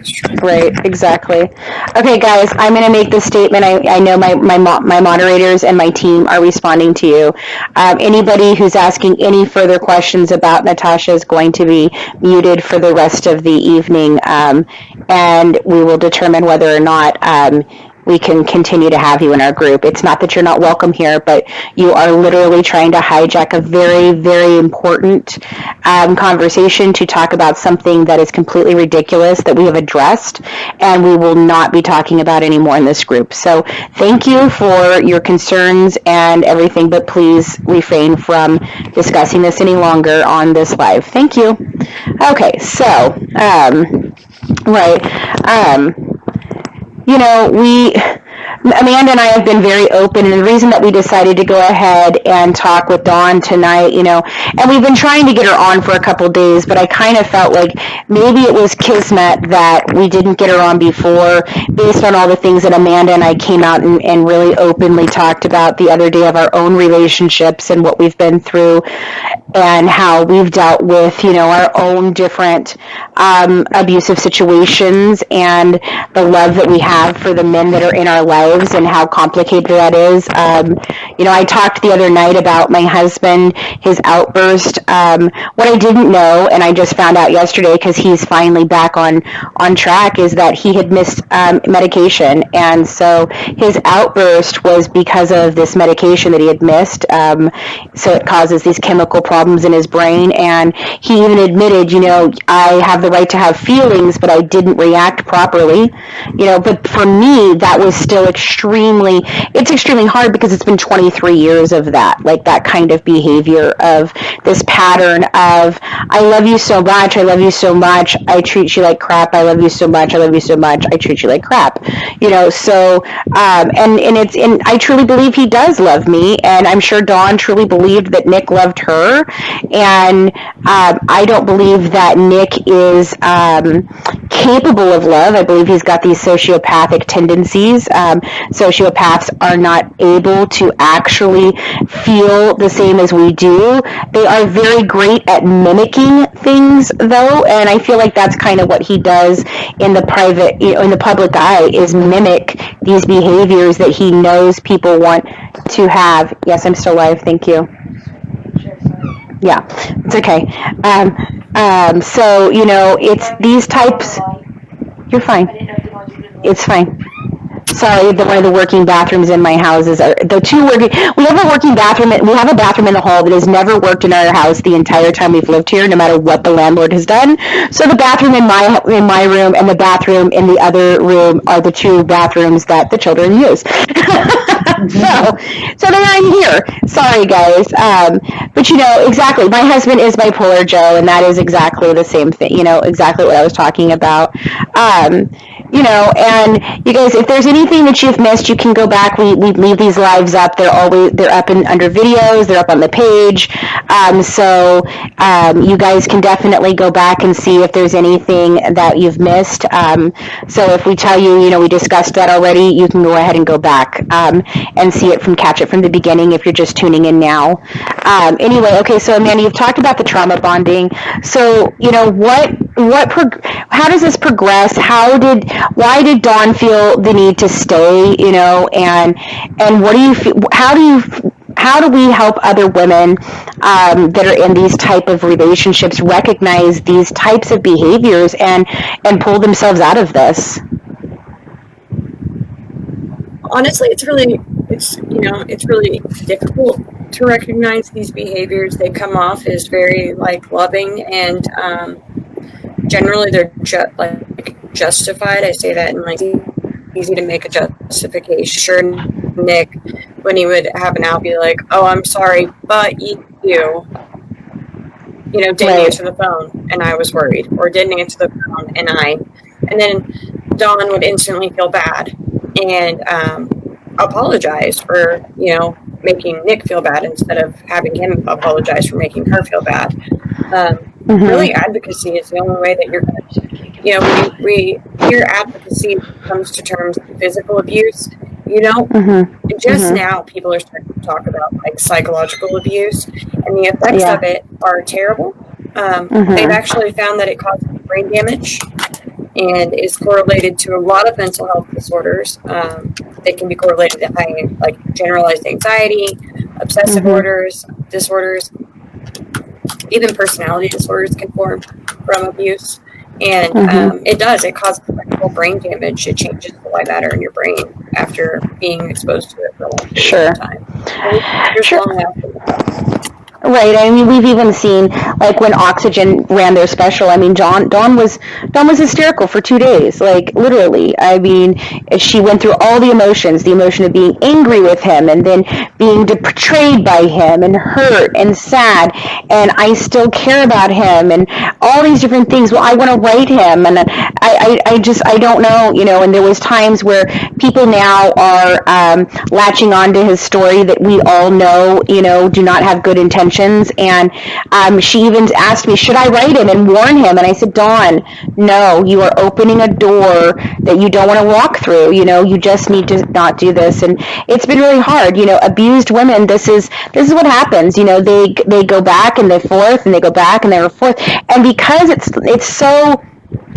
exactly. Okay, guys, I'm going to make this statement. I know my moderators and my team are responding to you. Anybody who's asking any further questions about Natasha is going to be muted for the rest of the evening, and we will determine whether or not we can continue to have you in our group. It's not that you're not welcome here, but you are literally trying to hijack a very, very important conversation to talk about something that is completely ridiculous that we have addressed, and we will not be talking about anymore in this group. So thank you for your concerns and everything, but please refrain from discussing this any longer on this live. Thank you. Okay, so, Amanda and I have been very open, and the reason that we decided to go ahead and talk with Dawn tonight, and we've been trying to get her on for a couple days, but I kind of felt like maybe it was kismet that we didn't get her on before, based on all the things that Amanda and I came out and really openly talked about the other day of our own relationships and what we've been through, and how we've dealt with, our own different abusive situations, and the love that we have for the men that are in our lives and how complicated that is. I talked the other night about my husband, his outburst. What I didn't know, and I just found out yesterday because he's finally back on track, is that he had missed medication. And so his outburst was because of this medication that he had missed. So it causes these chemical problems in his brain. And he even admitted, I have the right to have feelings, but I didn't react properly. But for me, that was still extremely hard because it's been 23 years of that, like that kind of behavior, of this pattern of, I love you so much, I treat you like crap, I love you so much, I treat you like crap, so, and I truly believe he does love me, and I'm sure Dawn truly believed that Nick loved her, and I don't believe that Nick is capable of love. I believe he's got these sociopathic tendencies. Sociopaths are not able to actually feel the same as we do. They are very great at mimicking things, though, and I feel like that's kind of what he does in the private, in the public eye, is mimic these behaviors that he knows people want to have. Yes, I'm still live. Thank you. Yeah, it's okay. So, it's these types. You're fine. It's fine. Sorry, one of the working bathrooms in my house is the two working. We have a working bathroom. We have a bathroom in the hall that has never worked in our house the entire time we've lived here, no matter what the landlord has done. So the bathroom in my room and the bathroom in the other room are the two bathrooms that the children use. So then I'm here. Sorry, guys. But exactly. My husband is bipolar, Joe, and that is exactly the same thing. Exactly what I was talking about. And you guys, if there's anything that you've missed, you can go back. We leave these lives up. They're up under videos. They're up on the page. You guys can definitely go back and see if there's anything that you've missed. So if we tell you, we discussed that already, you can go ahead and go back and catch it from the beginning if you're just tuning in now. Anyway, okay, so Amanda, you've talked about the trauma bonding. So, how does this progress? Why did Dawn feel the need to stay, and what do you feel, how do we help other women that are in these type of relationships recognize these types of behaviors and pull themselves out of this? Honestly, it's really difficult to recognize these behaviors. They come off as very loving, and generally they're justified. I say that in easy to make a justification. Sure, Nick, when he would have an out, be like, "Oh, I'm sorry, but you didn't answer the phone, and I was worried," or didn't answer the phone, and then Dawn would instantly feel bad and apologize for making Nick feel bad instead of having him apologize for making her feel bad. Really, advocacy is the only way that you're going to, we hear advocacy comes to terms with physical abuse. Now people are starting to talk about psychological abuse, and the effects of it are terrible. They've actually found that it causes brain damage and is correlated to a lot of mental health disorders. They can be correlated to generalized anxiety, obsessive disorders, even personality disorders can form from abuse. And it causes brain damage. It changes the white matter in your brain after being exposed to it for a long period of time. There's long-lasting effects. Right. I mean, we've even seen when Oxygen ran their special. I mean, Dawn was hysterical for 2 days, literally. I mean, she went through all the emotions, the emotion of being angry with him, and then being betrayed by him, and hurt and sad, and I still care about him, and all these different things. Well, I want to write him, and I don't know, and there was times where people now are latching on to his story that we all know, do not have good intentions. And she even asked me, should I write him and warn him? And I said, Dawn, no, you are opening a door that you don't want to walk through. You just need to not do this. And it's been really hard. Abused women, this is what happens. They go back and they forth, and they go back and they're forth. And because it's so,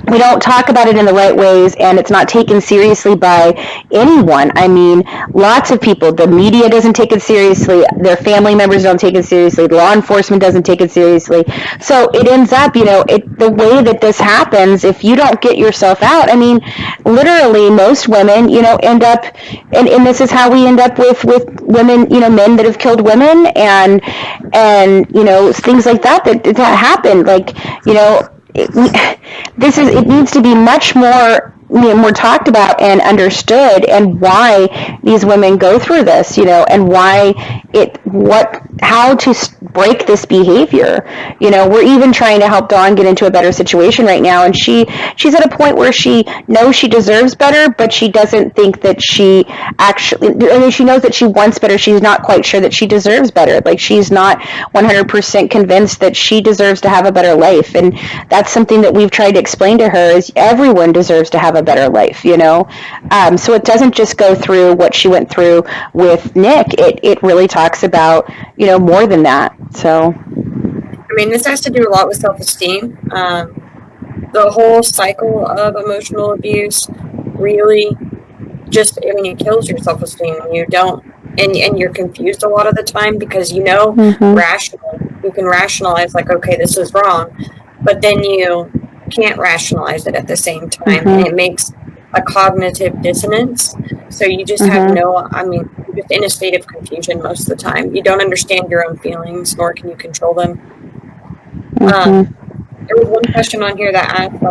we don't talk about it in the right ways, and it's not taken seriously by anyone. I mean, lots of people, the media doesn't take it seriously, their family members don't take it seriously, law enforcement doesn't take it seriously. So it ends up, the way that this happens, if you don't get yourself out, I mean, literally most women, end up, and this is how we end up with women, men that have killed women, and things like that happen, it needs to be much more talked about and understood, and why these women go through this, and how to break this behavior. We're even trying to help Dawn get into a better situation right now, and she's at a point where she knows she deserves better, but she doesn't think that she she knows that she wants better. She's not quite sure that she deserves better. She's not 100% convinced that she deserves to have a better life, and that's something that we've tried to explain to her, is everyone deserves to have a better life, so it doesn't just go through what she went through with Nick. It really talks about more than that. So I mean, this has to do a lot with self-esteem. The whole cycle of emotional abuse really it kills your self-esteem when you don't, and you're confused a lot of the time, because rationally, you can rationalize okay, this is wrong, but then you can't rationalize it at the same time, and it makes a cognitive dissonance. So you just have you're just in a state of confusion most of the time. You don't understand your own feelings, nor can you control them. There was one question on here that asked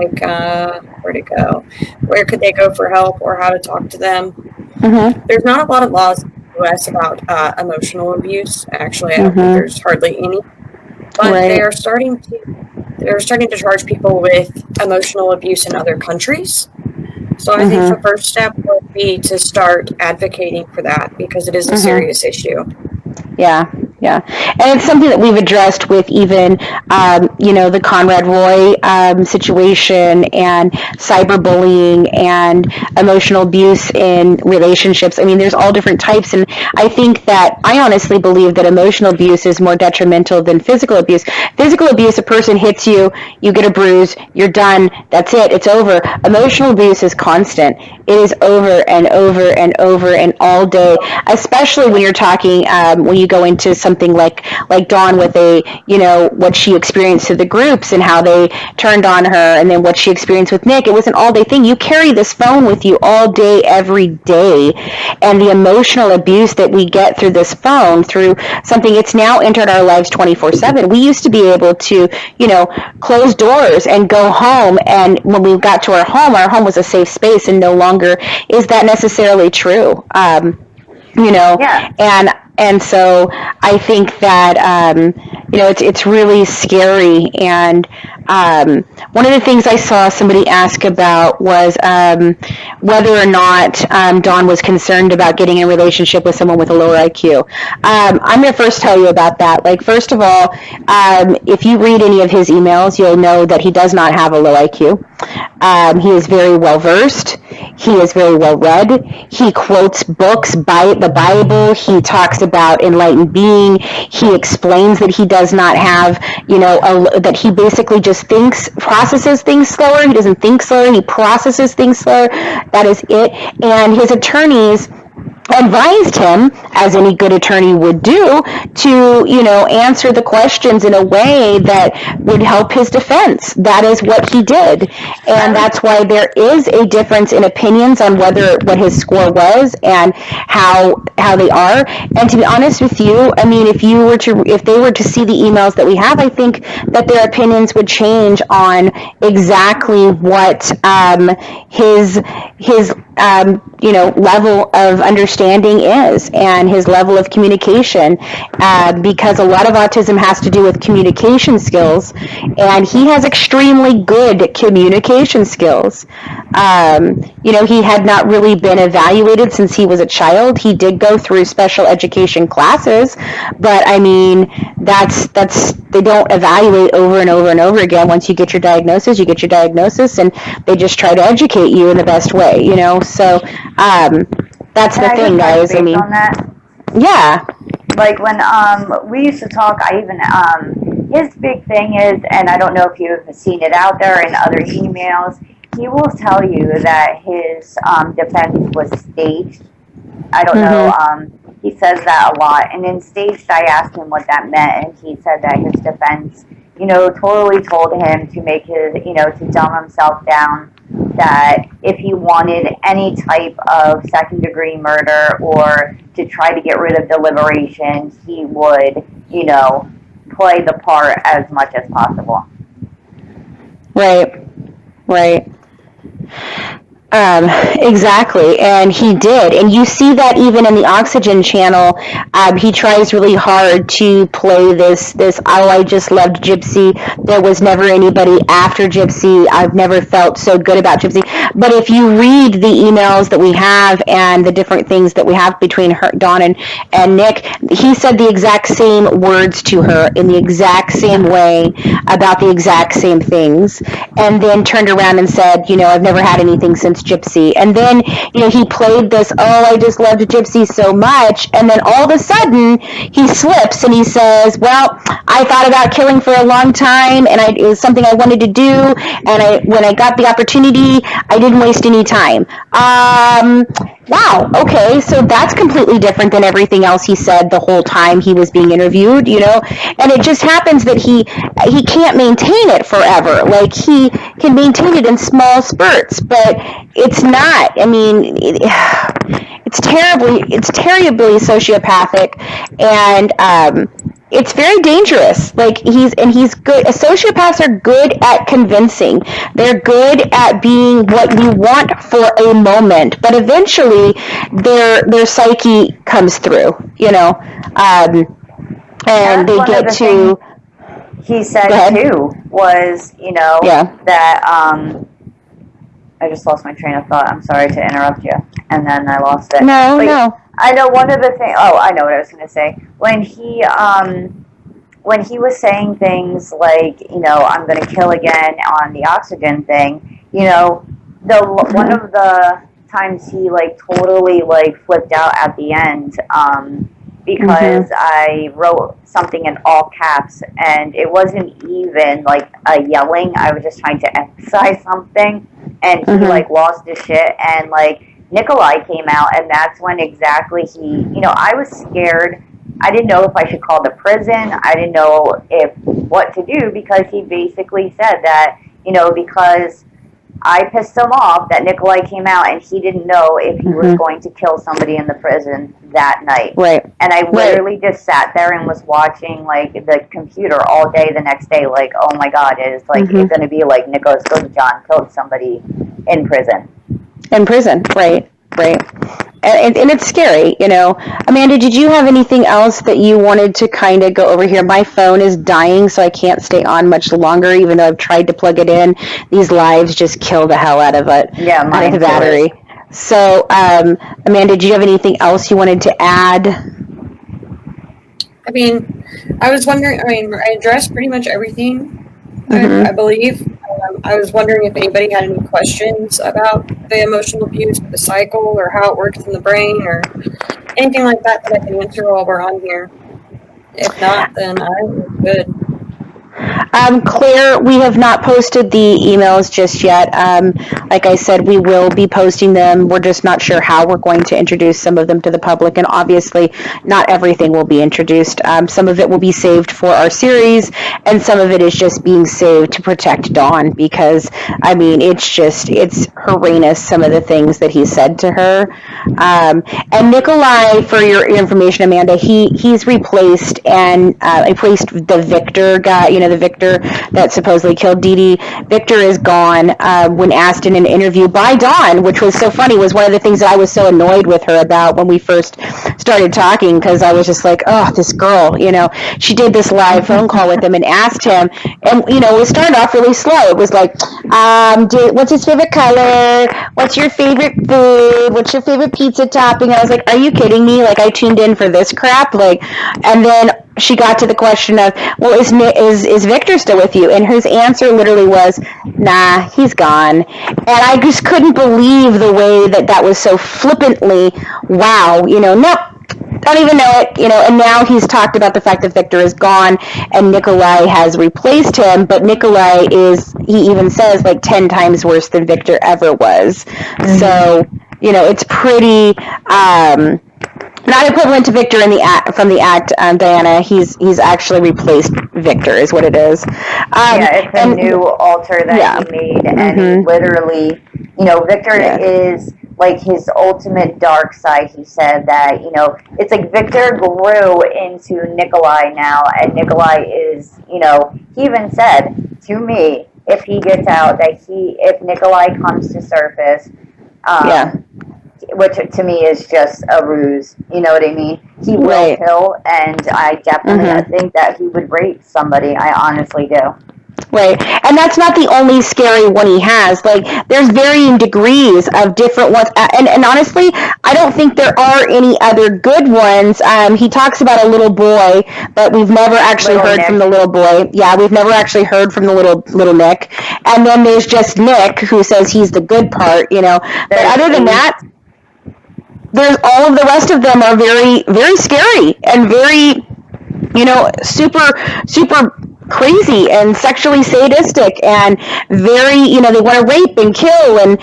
where to go, where could they go for help, or how to talk to them. There's not a lot of laws U.S. about emotional abuse. Actually, I don't think there's hardly any, but they're starting to charge people with emotional abuse in other countries. So I think the first step would be to start advocating for that, because it is a serious issue. Yeah. And it's something that we've addressed with even, the Conrad Roy situation and cyberbullying and emotional abuse in relationships. I mean, there's all different types. And I think that I honestly believe that emotional abuse is more detrimental than physical abuse. Physical abuse, a person hits you, you get a bruise, you're done, that's it, it's over. Emotional abuse is constant. It is over and over and over and all day, especially when you're talking, when you go into something like Dawn with what she experienced through the groups and how they turned on her, and then what she experienced with Nick. It was an all day thing. You carry this phone with you all day, every day, and the emotional abuse that we get through this phone, through something, it's now entered our lives 24/7. We used to be able to, close doors and go home, and when we got to our home was a safe space, and no longer is that necessarily true. And so I think that, it's really scary. And one of the things I saw somebody ask about was whether or not Dawn was concerned about getting in a relationship with someone with a lower IQ. I'm going to first tell you about that. Like, first of all, if you read any of his emails, you'll know that he does not have a low IQ. He is very well versed. He is very well read. He quotes books by the Bible. He talks about enlightened being. He explains that he does not have, that he basically just processes things slower. He doesn't think slower. He processes things slower. That is it. And his attorneys advised him, as any good attorney would do, to, answer the questions in a way that would help his defense. That is what he did. And that's why there is a difference in opinions on what his score was and how they are. And to be honest with you, I mean, if they were to see the emails that we have, I think that their opinions would change on exactly what his level of understanding is, and his level of communication, because a lot of autism has to do with communication skills, and he has extremely good communication skills. He had not really been evaluated since he was a child. He did go through special education classes, but I mean, they don't evaluate over and over and over again. Once you get your diagnosis, and they just try to educate you in the best way, So that's the thing, guys. I mean, on that. Yeah. Like when we used to talk, I even his big thing is, and I don't know if you've seen it out there in other emails, he will tell you that his defense was staged. I don't know. He says that a lot. And in staged, I asked him what that meant, and he said that his defense, totally told him to make his, to dumb himself down, that if he wanted any type of second-degree murder or to try to get rid of deliberations, he would, play the part as much as possible. Right. Exactly, and he did, and you see that even in the Oxygen channel. He tries really hard to play this I just loved Gypsy, there was never anybody after Gypsy, I've never felt so good about Gypsy. But if you read the emails that we have and the different things that we have between her, Dawn and Nick, he said the exact same words to her in the exact same way about the exact same things, and then turned around and said, I've never had anything since Gypsy. And then, he played this, I just loved Gypsy so much. And then all of a sudden, he slips and he says, well, I thought about killing for a long time, and it was something I wanted to do. And when I got the opportunity, I didn't waste any time. Wow, okay, so that's completely different than everything else he said the whole time he was being interviewed, and it just happens that he can't maintain it forever. Like, he can maintain it in small spurts, but it's not, I mean, it's terribly sociopathic, and it's very dangerous. Like he's good. Sociopaths are good at convincing. They're good at being what you want for a moment, but eventually their psyche comes through, and they get to. He said too was, that I just lost my train of thought. I'm sorry to interrupt you, and then I lost it. No. I know one of the things. Oh, I know what I was going to say. When he was saying things like, I'm going to kill again on the oxygen thing, one of the times he like totally like flipped out at the end, because I wrote something in all caps, and it wasn't even like a yelling. I was just trying to emphasize something, and he like lost his shit, and like Nikolai came out, and that's when exactly he, I was scared. I didn't know if I should call the prison. I didn't know what to do, because he basically said that, because I pissed him off, that Nikolai came out and he didn't know if he was going to kill somebody in the prison that night. Right. And I literally just sat there and was watching like the computer all day the next day, like, oh my God, it's like it's going to be like Nicholas John killed somebody in prison. In prison, right. And it's scary, Amanda, did you have anything else that you wanted to kind of go over here? My phone is dying, so I can't stay on much longer, even though I've tried to plug it in. These lives just kill the hell out of it. Yeah, out of the battery. So, Amanda, did you have anything else you wanted to add? I mean, I was wondering, I addressed pretty much everything, I believe. I was wondering if anybody had any questions about the emotional abuse, the cycle, or how it works in the brain, or anything like that I can answer while we're on here. If not, then I'm good. Claire, we have not posted the emails just yet. Like I said, we will be posting them. We're just not sure how we're going to introduce some of them to the public, and obviously not everything will be introduced. Some of it will be saved for our series, and some of it is just being saved to protect Dawn, because, it's horrendous, some of the things that he said to her. And Nikolai, for your information, Amanda, he's replaced, and replaced the Victor guy, the Victor that supposedly killed DeeDee. Victor is gone. When asked in an interview by Dawn, which was so funny, was one of the things that I was so annoyed with her about when we first started talking, because I was just like, oh, this girl, she did this live phone call with him and asked him, and, it started off really slow. It was like, what's his favorite color? What's your favorite food? What's your favorite pizza topping? I was like, are you kidding me? Like, I tuned in for this crap? Like, and then she got to the question of, well, is Victor still with you? And his answer literally was, nah, he's gone. And I just couldn't believe the way that was so flippantly, wow, nope, don't even know it, and now he's talked about the fact that Victor is gone and Nikolai has replaced him, but Nikolai is, he even says, like 10 times worse than Victor ever was. So, it's pretty, not equivalent to Victor from the act, Diana. He's actually replaced Victor, is what it is. It's a new alter that he made, and literally, Victor is like his ultimate dark side. He said that, it's like Victor grew into Nikolai now, and Nikolai is, he even said to me, if he gets out, that if Nikolai comes to surface, which to me is just a ruse, you know what I mean? He will kill, and I definitely think that he would rape somebody. I honestly do. Right. And that's not the only scary one he has. Like, there's varying degrees of different ones. And honestly, I don't think there are any other good ones. He talks about a little boy, but we've never actually heard from the little boy. Yeah, we've never actually heard from the little Nick. And then there's just Nick, who says he's the good part, But other than that, there's all of the rest of them are very, very scary and very, super crazy and sexually sadistic and very, they want to rape and kill and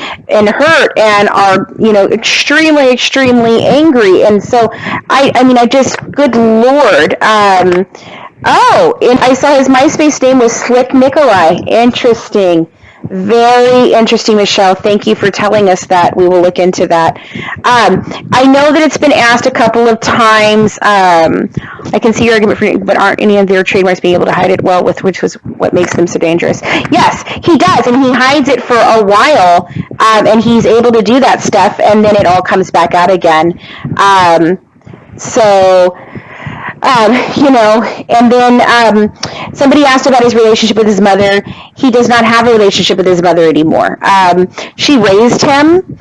hurt and are, extremely, extremely angry. And so I just, good Lord. And I saw his MySpace name was Slick Nikolai. Interesting. Very interesting, Michelle. Thank you for telling us that. We will look into that. I know that it's been asked a couple of times. I can see your argument, but aren't any of their trademarks being able to hide it well, with which was what makes them so dangerous? Yes, he does, and he hides it for a while, and he's able to do that stuff, and then it all comes back out again. So and then somebody asked about his relationship with his mother. He does not have a relationship with his mother anymore. She raised him.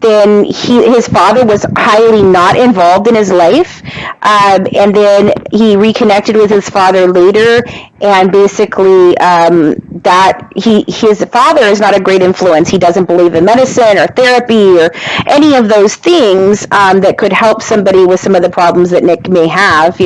Then his father was highly not involved in his life. And then he reconnected with his father later, and basically his father is not a great influence. He doesn't believe in medicine or therapy or any of those things that could help somebody with some of the problems that Nick may have,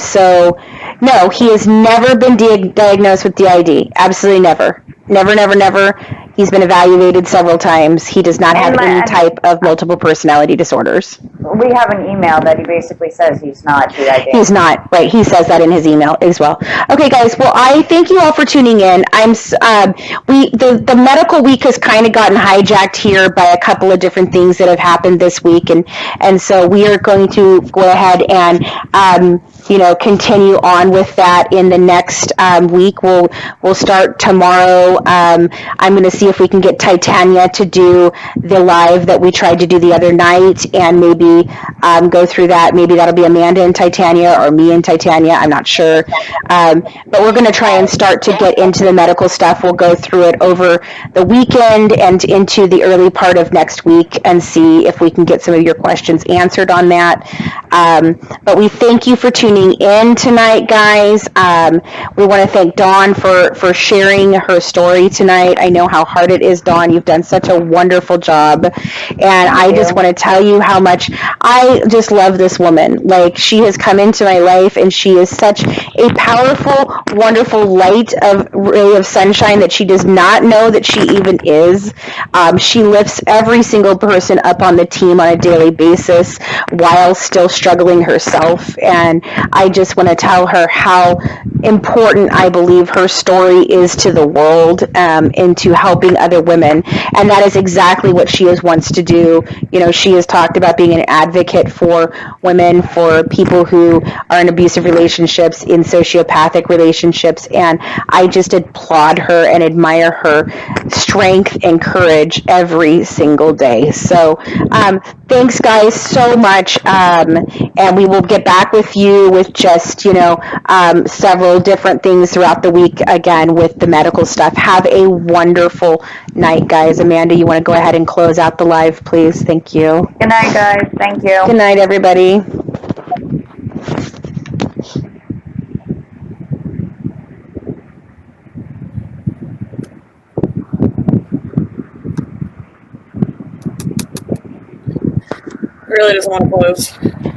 so no, he has never been diagnosed with DID. Absolutely never. Never, never, never. He's been evaluated several times. He does not have any type of multiple personality disorders. We have an email that he basically says he's not DID. He's not, right. He says that in his email as well. Okay, guys. Well, I thank you all for tuning in. The medical week has kind of gotten hijacked here by a couple of different things that have happened this week, and so we are going to go ahead and continue on with that in the next week. We'll start tomorrow. I'm going to see if we can get Titania to do the live that we tried to do the other night, and maybe go through that. Maybe that'll be Amanda and Titania, or me and Titania. I'm not sure. But we're going to try and start to get into the medical stuff. We'll go through it over the weekend and into the early part of next week and see if we can get some of your questions answered on that. But we thank you for tuning in tonight, guys. We want to thank Dawn for sharing her story tonight. I know how hard it is, Dawn. You've done such a wonderful job. And I just want to tell you how much I just love this woman. Like, she has come into my life, and she is such a powerful, wonderful light of ray of sunshine that she does not know that she even is. She lifts every single person up on the team on a daily basis while still struggling herself. And I just want to tell her how important I believe her story is to the world, and to helping other women. And that is exactly what she wants to do. She has talked about being an advocate for women, for people who are in abusive relationships, in sociopathic relationships, and I just applaud her and admire her strength and courage every single day. So thanks, guys, so much, and we will get back with you with just several different things throughout the week, again, with the medical stuff. Have a wonderful night, guys. Amanda, you want to go ahead and close out the live, please? Thank you. Good night, guys. Thank you. Good night, everybody. Really doesn't want to close.